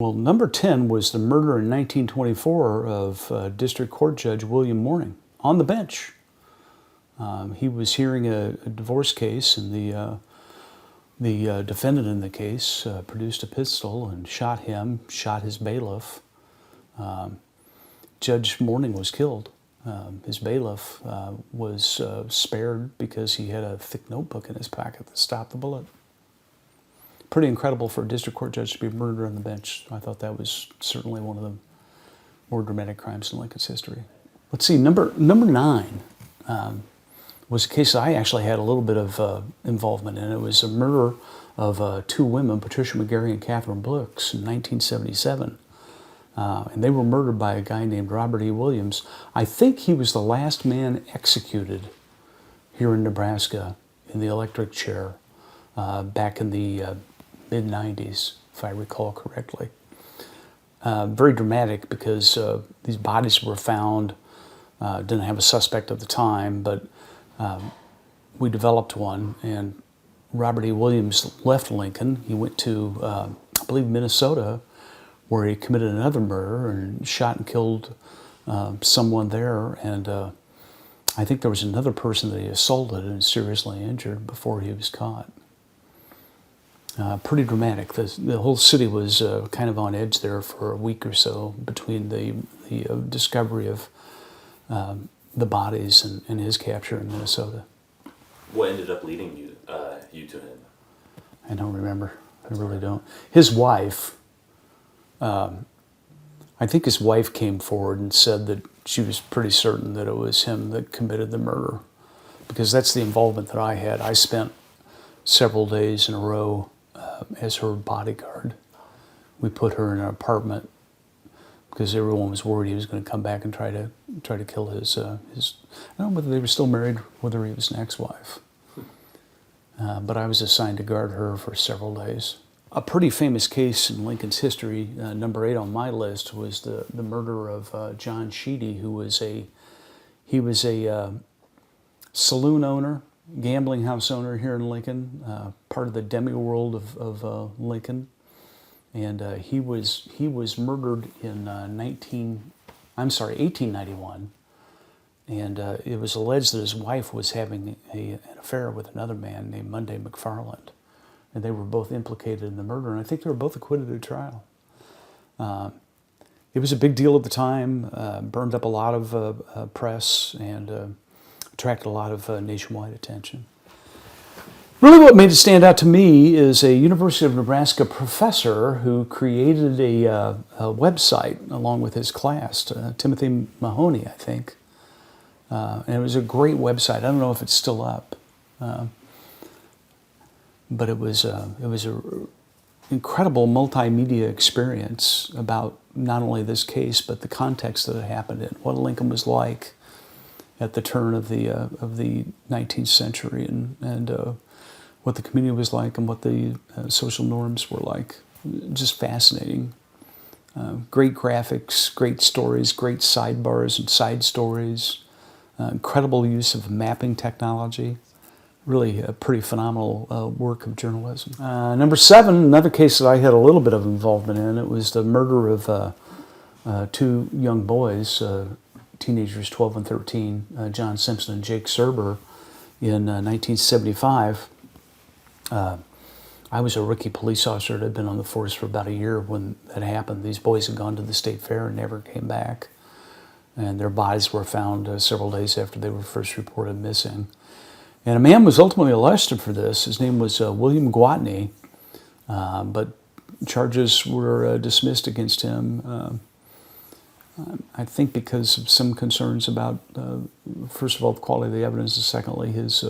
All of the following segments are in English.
Well, number 10 was the murder in 1924 of District Court Judge William Morning on the bench. He was hearing a divorce case, and the defendant in the case produced a pistol and shot him, shot his bailiff. Judge Morning was killed. His bailiff was spared because he had a thick notebook in his pocket that stopped the bullet. Pretty incredible for a district court judge to be murdered on the bench. I thought that was certainly one of the more dramatic crimes in Lincoln's history. Let's see, number 9 was a case that I actually had a little bit of involvement in. It was a murder of 2 women, Patricia McGarry and Catherine Brooks, in 1977. And they were murdered by a guy named Robert E. Williams. I think he was the last man executed here in Nebraska in the electric chair back in the mid-90s, if I recall correctly. Very dramatic because these bodies were found, didn't have a suspect at the time, but we developed one, and Robert E. Williams left Lincoln. He went to, I believe, Minnesota, where he committed another murder and shot and killed someone there, and I think there was another person that he assaulted and seriously injured before he was caught. Pretty dramatic. The whole city was kind of on edge there for a week or so between the discovery of the bodies and his capture in Minnesota. What ended up leading you to him? I don't remember. I really don't. His wife, I think his wife came forward and said that she was pretty certain that it was him that committed the murder, because that's the involvement that I had. I spent several days in a row as her bodyguard. We put her in an apartment because everyone was worried he was going to come back and try to kill his I don't know whether they were still married, whether he was an ex-wife. But I was assigned to guard her for several days. A pretty famous case in Lincoln's history, number 8 on my list, was the murder of John Sheedy, who was a saloon owner, gambling house owner here in Lincoln, part of the demi-world of Lincoln, and he was murdered in 1891, and it was alleged that his wife was having an affair with another man named Monday McFarland, and they were both implicated in the murder, and I think they were both acquitted at trial. It was a big deal at the time, burned up a lot of press, and attracted a lot of nationwide attention. Really what made it stand out to me is a University of Nebraska professor who created a website along with his class, Timothy Mahoney, I think. And it was a great website. I don't know if it's still up, but it was an incredible multimedia experience about not only this case, but the context that it happened in, what Lincoln was like at the turn of the 19th century, and what the community was like, and what the social norms were like. Just fascinating. Great graphics, great stories, great sidebars and side stories. Incredible use of mapping technology. Really a pretty phenomenal work of journalism. Number 7, another case that I had a little bit of involvement in. It was the murder of 2 young boys, teenagers 12 and 13, John Simpson and Jake Serber, in 1975. I was a rookie police officer that had been on the force for about a year when that happened. These boys had gone to the state fair and never came back, and their bodies were found several days after they were first reported missing. And a man was ultimately arrested for this. His name was William Gwatney, but charges were dismissed against him. I think because of some concerns about, first of all, the quality of the evidence, and secondly, his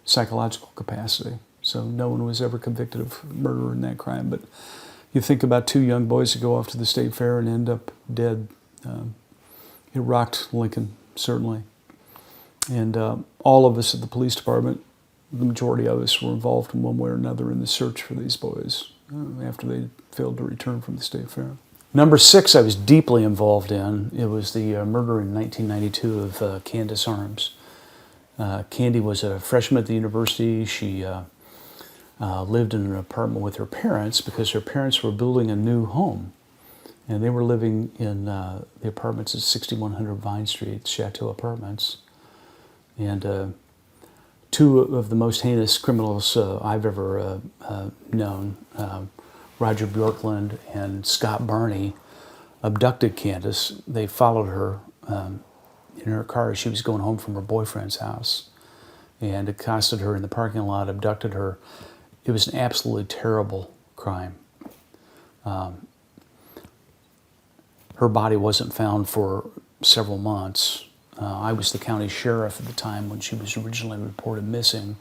psychological capacity. So no one was ever convicted of murder in that crime. But you think about 2 young boys that go off to the state fair and end up dead. It rocked Lincoln, certainly. And all of us at the police department, the majority of us, were involved in one way or another in the search for these boys after they failed to return from the state fair. Number 6 I was deeply involved in. It was the murder in 1992 of Candace Arms. Candy was a freshman at the university. She lived in an apartment with her parents because her parents were building a new home. And they were living in the apartments at 6100 Vine Street, Chateau Apartments. And two of the most heinous criminals I've ever known, Roger Bjorklund and Scott Barney, abducted Candace. They followed her in her car as she was going home from her boyfriend's house and accosted her in the parking lot, abducted her. It was an absolutely terrible crime. Her body wasn't found for several months. I was the county sheriff at the time when she was originally reported missing,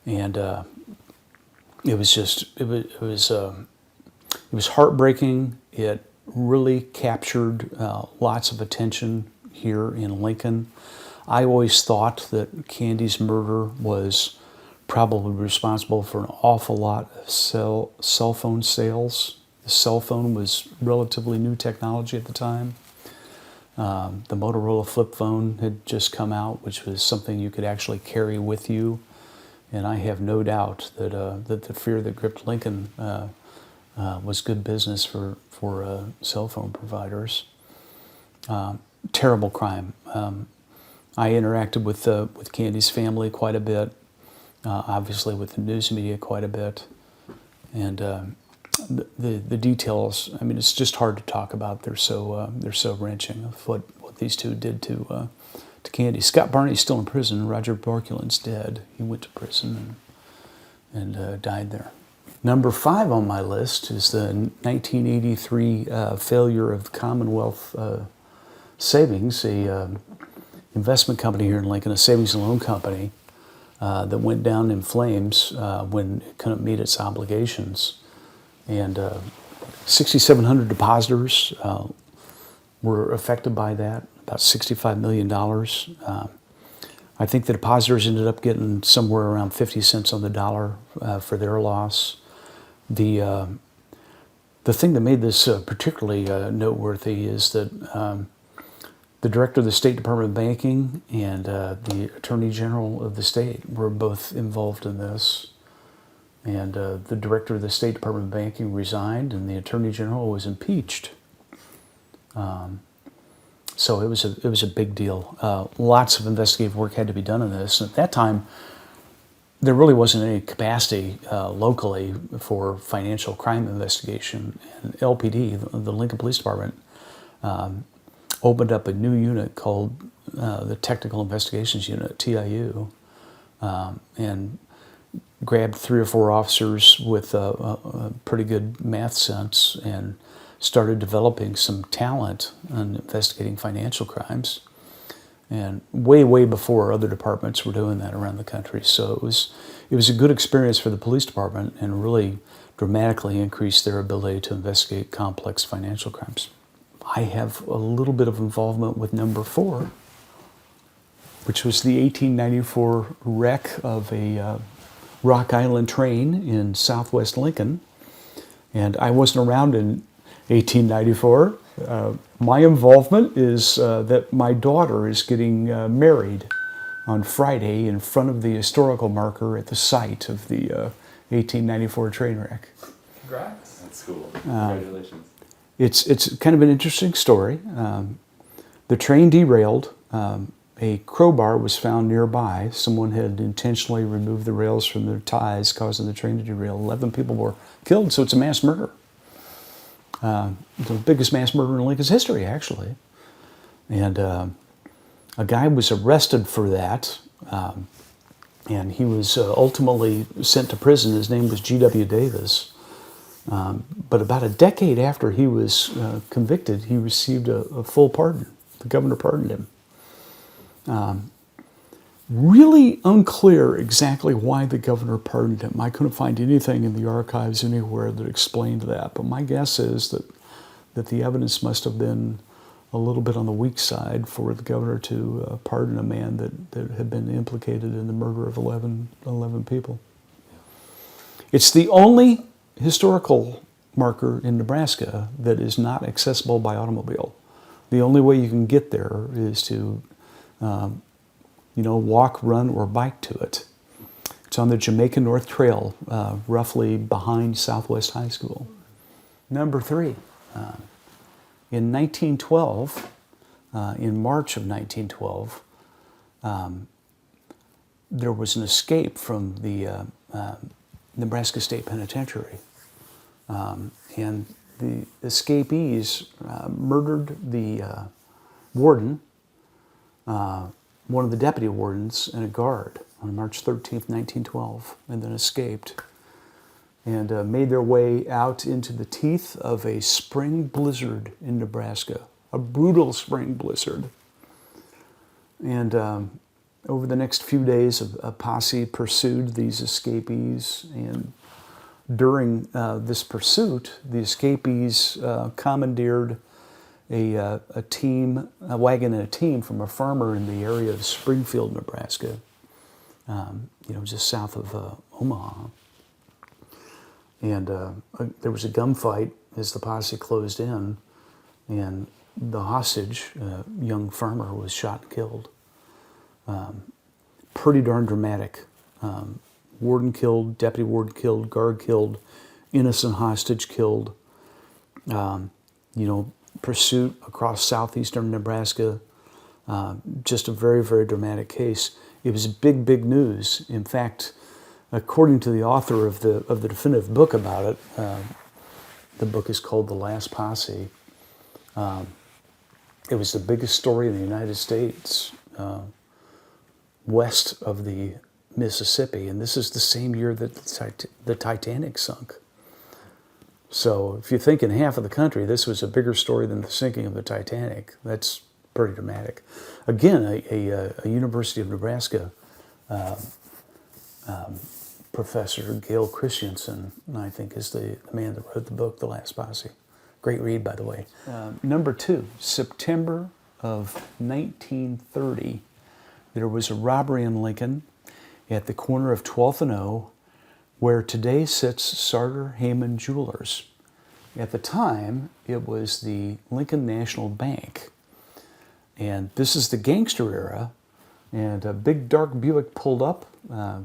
and it was heartbreaking. It really captured lots of attention here in Lincoln. I always thought that Candy's murder was probably responsible for an awful lot of cell phone sales. The cell phone was relatively new technology at the time. The Motorola flip phone had just come out, which was something you could actually carry with you. And I have no doubt that that the fear that gripped Lincoln was good business for cell phone providers. Terrible crime. I interacted with Candy's family quite a bit, obviously with the news media quite a bit, and the details. I mean, it's just hard to talk about. They're so wrenching of what these two did to Candy. Scott Barney's still in prison. Roger Bjorklund's dead. He went to prison and died there. Number 5 on my list is the 1983 failure of Commonwealth Savings, a investment company here in Lincoln, a savings and loan company that went down in flames when it couldn't meet its obligations. And 6,700 depositors were affected by that, about $65 million. I think the depositors ended up getting somewhere around 50 cents on the dollar for their loss. The thing that made this particularly noteworthy is that the director of the State Department of Banking and the Attorney General of the state were both involved in this. And the director of the State Department of Banking resigned, and the Attorney General was impeached. So it was a big deal. Lots of investigative work had to be done on this. And at that time, there really wasn't any capacity locally for financial crime investigation. And LPD, the Lincoln Police Department, opened up a new unit called the Technical Investigations Unit, TIU, and grabbed 3 or 4 officers with a pretty good math sense and started developing some talent on investigating financial crimes. And way before other departments were doing that around the country. So it was a good experience for the police department and really dramatically increased their ability to investigate complex financial crimes. I have a little bit of involvement with number 4, which was the 1894 wreck of a Rock Island train in southwest Lincoln. And I wasn't around in 1894. My involvement is that my daughter is getting married on Friday in front of the historical marker at the site of the 1894 train wreck. Congrats. That's cool. Congratulations. It's kind of an interesting story. The train derailed. A crowbar was found nearby. Someone had intentionally removed the rails from their ties, causing the train to derail. 11 people were killed, so it's a mass murder. The biggest mass murder in Lincoln's history, actually. And a guy was arrested for that, and he was ultimately sent to prison. His name was G.W. Davis. But about a decade after he was convicted, he received a full pardon. The governor pardoned him. Really unclear exactly why the governor pardoned him. I couldn't find anything in the archives anywhere that explained that, but my guess is that the evidence must have been a little bit on the weak side for the governor to pardon a man that had been implicated in the murder of 11 people. It's the only historical marker in Nebraska that is not accessible by automobile. The only way you can get there is to walk, run, or bike to it. It's on the Jamaica North Trail, roughly behind Southwest High School. Number 3, in 1912, in March of 1912, there was an escape from the Nebraska State Penitentiary. And the escapees murdered the warden, one of the deputy wardens, and a guard on March 13th, 1912, and then escaped and made their way out into the teeth of a spring blizzard in Nebraska, a brutal spring blizzard. And over the next few days, a posse pursued these escapees, and during this pursuit, the escapees commandeered a wagon and a team from a farmer in the area of Springfield, Nebraska, just south of Omaha. And there was a gunfight as the posse closed in, and the hostage, a young farmer, was shot and killed. Pretty darn dramatic. Warden killed, deputy warden killed, guard killed, innocent hostage killed. Pursuit across southeastern Nebraska. Just a very, very dramatic case. It was big, big news. In fact, according to the author of the definitive book about it, the book is called The Last Posse. It was the biggest story in the United States west of the Mississippi, and this is the same year that the Titanic sunk. So if you think in half of the country this was a bigger story than the sinking of the Titanic, that's pretty dramatic. Again, a University of Nebraska professor, Gail Christensen, I think, is the man that wrote the book, The Last Posse. Great read, by the way. Number 2, September of 1930, there was a robbery in Lincoln at the corner of 12th and O, where today sits Sartor Heyman Jewelers. At the time, it was the Lincoln National Bank. And this is the gangster era, and a big dark Buick pulled up. A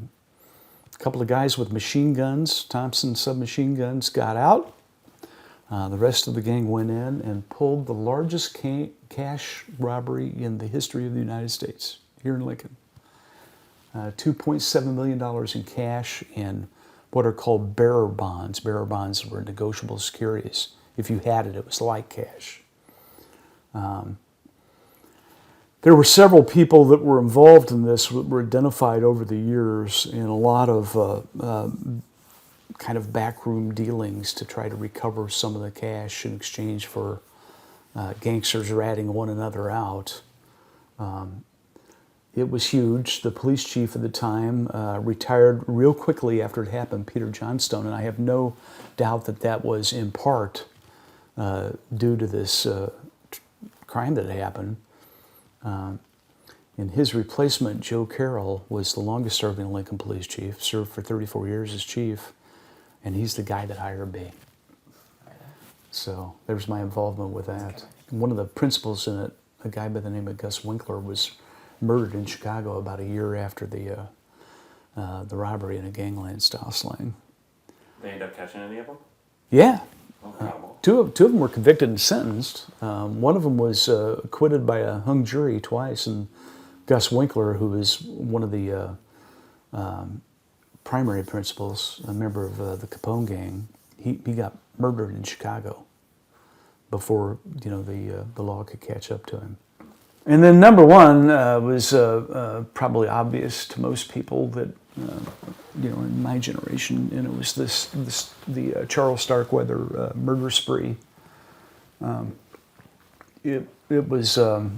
couple of guys with machine guns, Thompson submachine guns, got out. The rest of the gang went in and pulled the largest cash robbery in the history of the United States, here in Lincoln. $2.7 million in cash and what are called bearer bonds. Bearer bonds were negotiable securities. If you had it, it was like cash. There were several people that were involved in this that were identified over the years, and a lot of kind of backroom dealings to try to recover some of the cash in exchange for gangsters ratting one another out. It was huge. The police chief at the time retired real quickly after it happened, Peter Johnstone, and I have no doubt that that was in part due to this crime that happened. And his replacement, Joe Carroll, was the longest serving Lincoln police chief, served for 34 years as chief, and he's the guy that hired me. So there's my involvement with that. One of the principals in it, a guy by the name of Gus Winkler, was murdered in Chicago about a year after the robbery in a gangland style slang. They end up catching any of them? Yeah. Incredible. Two of them were convicted and sentenced. One of them was acquitted by a hung jury twice, and Gus Winkler, who was one of the primary principals, a member of the Capone gang, he got murdered in Chicago before the law could catch up to him. And then number 1 was probably obvious to most people that in my generation, and it was the Charles Starkweather murder spree. It was a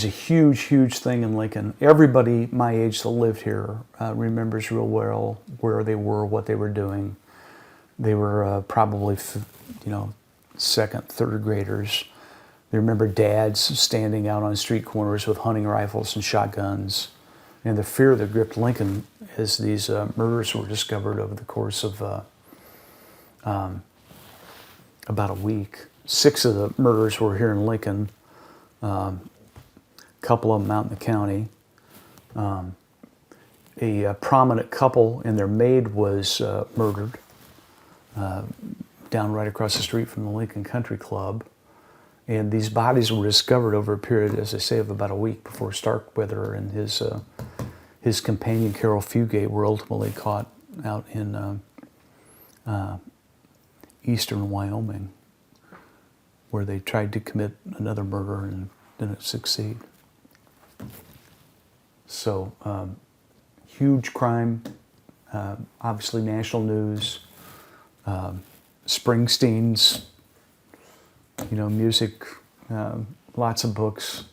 huge thing in Lincoln. Everybody my age that lived here remembers real well where they were, what they were doing. They were probably second, third graders. They remember dads standing out on street corners with hunting rifles and shotguns, and the fear that gripped Lincoln as these murders were discovered over the course of about a week. 6 of the murders were here in Lincoln, a couple of them out in the county. a prominent couple and their maid was murdered down right across the street from the Lincoln Country Club. And these bodies were discovered over a period, as I say, of about a week before Starkweather and his companion Carol Fugate were ultimately caught out in eastern Wyoming, where they tried to commit another murder and didn't succeed. So, huge crime, obviously national news. Springsteen's, music, lots of books.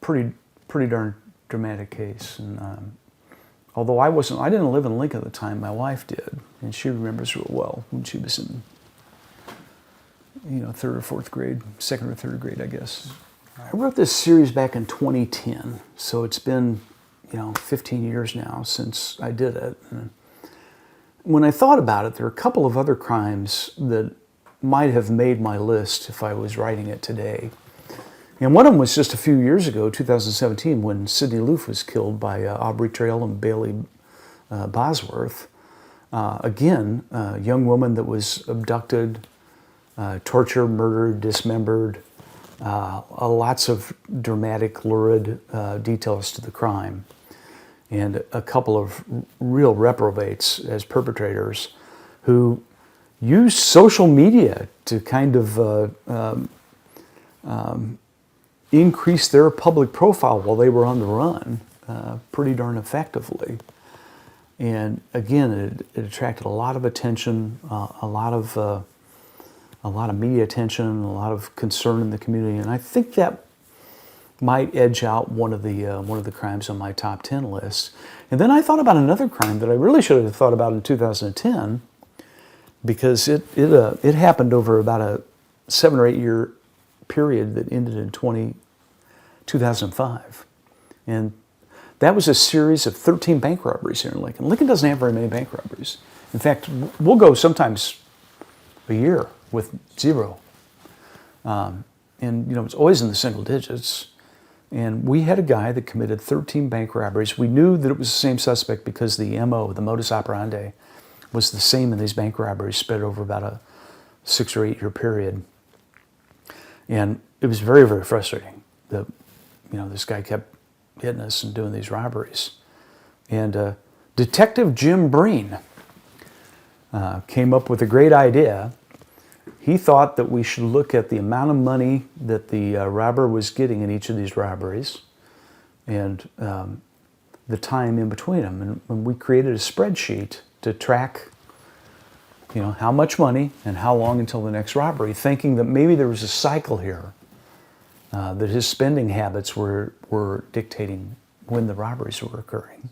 Pretty darn dramatic case. And although I didn't live in Lincoln at the time. My wife did, and she remembers real well when she was in, third or fourth grade, second or third grade, I guess. I wrote this series back in 2010, so it's been, 15 years now since I did it. And when I thought about it, there are a couple of other crimes that might have made my list if I was writing it today. And one of them was just a few years ago, 2017, when Sidney Loof was killed by Aubrey Trail and Bailey Bosworth. Again, a young woman that was abducted, tortured, murdered, dismembered. Lots of dramatic, lurid details to the crime. And a couple of real reprobates as perpetrators who used social media to kind of increase their public profile while they were on the run pretty darn effectively. And again, it attracted a lot of attention, a lot of media attention, a lot of concern in the community, and I think that might edge out one of the crimes on my top 10 list. And then I thought about another crime that I really should have thought about in 2010, because it happened over about a 7 or 8 year period that ended in 2005. And that was a series of 13 bank robberies here in Lincoln. Lincoln doesn't have very many bank robberies. In fact, we'll go sometimes a year with zero. And it's always in the single digits. And we had a guy that committed 13 bank robberies. We knew that it was the same suspect because the MO, the modus operandi, was the same in these bank robberies spread over about a 6 or 8 year period. And it was very, very frustrating that, this guy kept hitting us and doing these robberies. And Detective Jim Breen came up with a great idea. He thought that we should look at the amount of money that the robber was getting in each of these robberies and the time in between them. And we created a spreadsheet to track, how much money and how long until the next robbery, thinking that maybe there was a cycle here, that his spending habits were dictating when the robberies were occurring.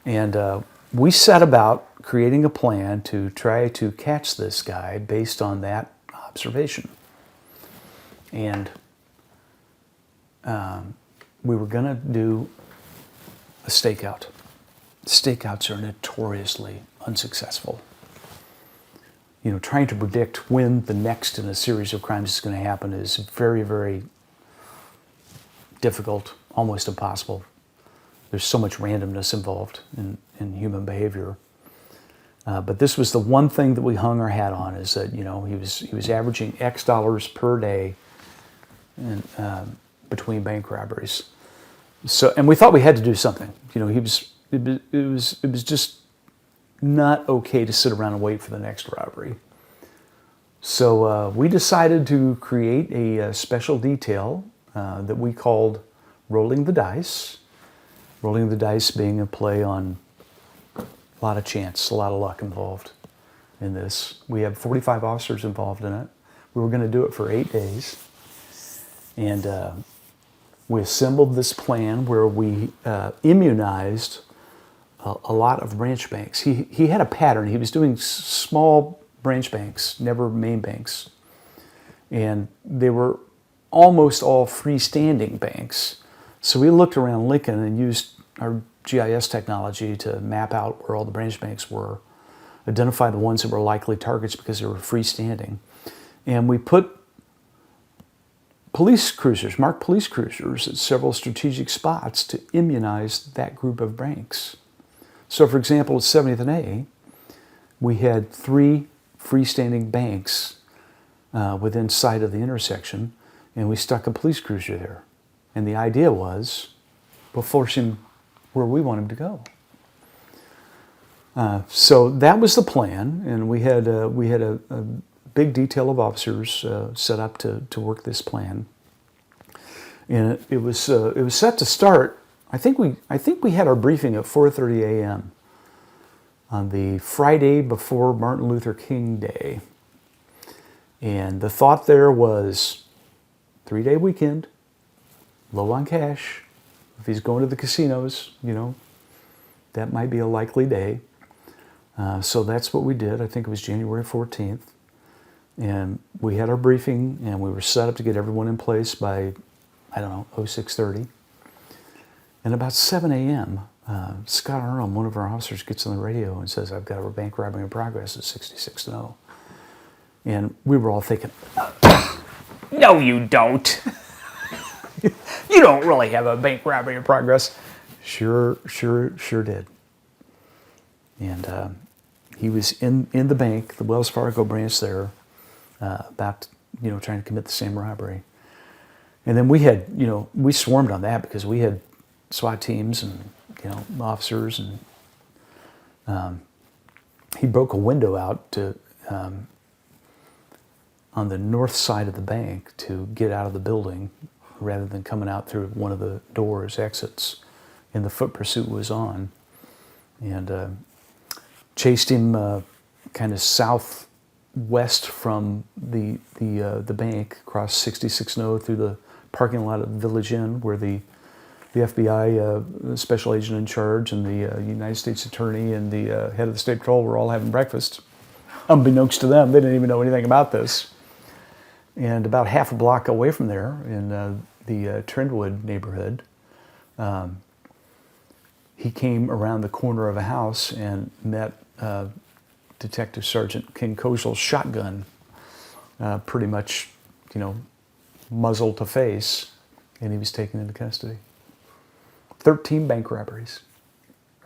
And we set about creating a plan to try to catch this guy based on that observation. And we were going to do a stakeout. Stakeouts are notoriously unsuccessful. Trying to predict when the next in a series of crimes is going to happen is very, very difficult, almost impossible. There's so much randomness involved in human behavior. But this was the one thing that we hung our hat on, is that he was averaging X dollars per day between bank robberies. So, and we thought we had to do something. It was just not okay to sit around and wait for the next robbery. So we decided to create a special detail that we called Rolling the Dice. Rolling the dice being a play on a lot of chance, a lot of luck involved in this. We have 45 officers involved in it. We were going to do it for 8 days. And we assembled this plan where we immunized a lot of branch banks. He had a pattern. He was doing small branch banks, never main banks. And they were almost all freestanding banks. So we looked around Lincoln and used our GIS technology to map out where all the branch banks were, identify the ones that were likely targets because they were freestanding. And we put police cruisers, marked police cruisers at several strategic spots to immunize that group of banks. So, for example, at 70th and A, we had 3 freestanding banks within sight of the intersection, and we stuck a police cruiser there. And the idea was, we'll force him where we want him to go. So that was the plan, and we had a big detail of officers set up to work this plan. And it was set to start. I think we had our briefing at 4:30 a.m. on the Friday before Martin Luther King Day. And the thought there was 3-day weekend, low on cash. If he's going to the casinos, that might be a likely day. So that's what we did. I think it was January 14th. And we had our briefing, and we were set up to get everyone in place by, 06:30. And about 7 a.m., Scott Arnold, one of our officers, gets on the radio and says, "I've got a bank robbery in progress at 66 and 0." And we were all thinking, "No, you don't. You don't really have a bank robbery in progress." Sure did. And he was in the bank, the Wells Fargo branch there, about trying to commit the same robbery. And then we swarmed on that because we had SWAT teams and officers, and he broke a window out to on the north side of the bank to get out of the building rather than coming out through one of the doors, exits, and the foot pursuit was on. And chased him kind of southwest from the bank, across 66 0 through the parking lot of Village Inn, where the FBI special agent in charge and the United States attorney and the head of the state patrol were all having breakfast. Unbeknownst to them, they didn't even know anything about this. And about half a block away from there, in the Trendwood neighborhood, he came around the corner of a house and met Detective Sergeant King Kozel's shotgun, pretty much, muzzle to face, and he was taken into custody. 13 bank robberies.